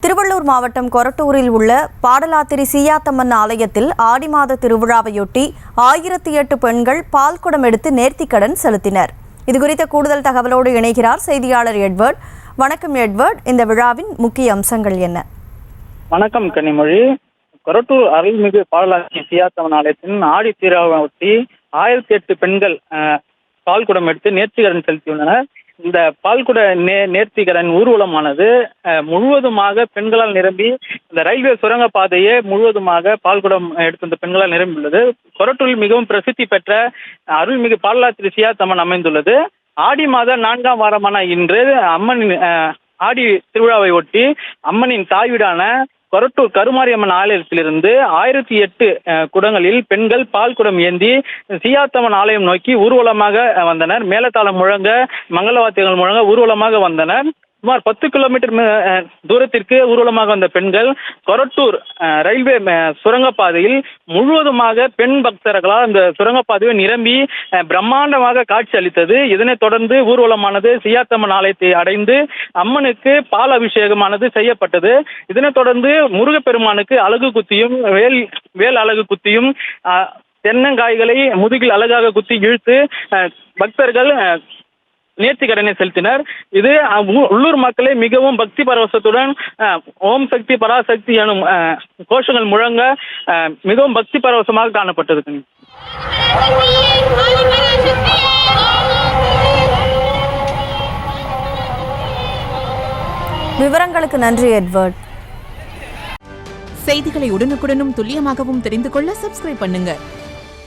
திருவள்ளூர் மாவட்டம் கொரட்டூரில் உள்ள பாடலாத்திரி சீயாத்தம்மன் ஆலயத்தில் ஆடி மாத திருவிழாவையொட்டி 1008 பெண்கள் பால்குடம் எடுத்து நேர்த்திக்கடன் செலுத்தினர். இதுகுறித்த கூடுதல் தகவலோடு இணைகிறார் செய்தியாளர் எட்வர்ட். வணக்கம் எட்வர்ட், இந்த விழாவின் முக்கிய அம்சங்கள் என்ன? வணக்கம் கனிமொழி. கொரட்டூர் அருள்மிகு பாடலாத்திரி சீயாத்தம்மன் ஆலயத்தின் ஆடி திருவிழாவையொட்டி 1008 பெண்கள் பால்குடம் எடுத்து நேர்த்திக்கடன் செலுத்தியுள்ளனர். இந்த பால்குட நேர்த்திக்கடன் ஊர்வலமானது முழுவதுமாக பெண்களால் நிரம்பி இந்த ரயில்வே சுரங்க பாதையே முழுவதுமாக பால்குடம் எடுத்த இந்த பெண்களால் நிரம்பியுள்ளது. கொரட்டூரில் மிகவும் பிரசித்தி பெற்ற அருள்மிகு பாடலாத்திரி சீயாத்தம்மன் அமைந்துள்ளது. ஆடி மாத 4ஆம் வாரமான இன்று அம்மனின் ஆடி திருவிழாவை ஒட்டி அம்மனின் தாய்வீடான கொரட்டூர் கருமாரியம்மன் ஆலயத்திலிருந்து 1008 குடங்களில் பெண்கள் பால் குடம் ஏந்தி சீயாத்தம்மன் ஆலயம் நோக்கி ஊர்வலமாக வந்தனர். மேலத்தாளம் முழங்க, மங்களவாத்தியங்கள் முழங்க ஊர்வலமாக வந்தனர். சுமார் 10 கிலோமீட்டர் தூரத்திற்கு ஊர்வலமாக வந்த பெண்கள் கொரட்டூர் ரயில்வே சுரங்கப்பாதையில் முழுவதுமாக பெண் பக்தர்களால் அந்த சுரங்கப்பாதையை நிரம்பி பிரம்மாண்டமாக காட்சி அளித்தது. இதனைத் தொடர்ந்து ஊர்வலமானது சீயாத்தம்மன் ஆலயத்தை அடைந்து அம்மனுக்கு பால் அபிஷேகமானது செய்யப்பட்டது. இதனைத் தொடர்ந்து முருகப்பெருமானுக்கு அலகு குத்தியும் வேல் அலகு குத்தியும் தென்னங்காய்களை முதுகில் அழகாக குத்தி இழுத்து பக்தர்கள் நேர்த்திக்கடனை செலுத்தினர். இது உள்ளூர் மக்களை மிகவும் பக்தி பரவசத்துடன் ஓம் சக்தி பராசக்தி எனும் கோஷங்கள் முழங்க மிகவும் பக்தி பரவசமாக காணப்பட்டது. விவரங்களுக்கு நன்றி எட்வர்ட். செய்திகளை உடனுக்குடனும் துல்லியமாகவும் தெரிந்து கொள்ள சப்ஸ்கிரைப் பண்ணுங்க.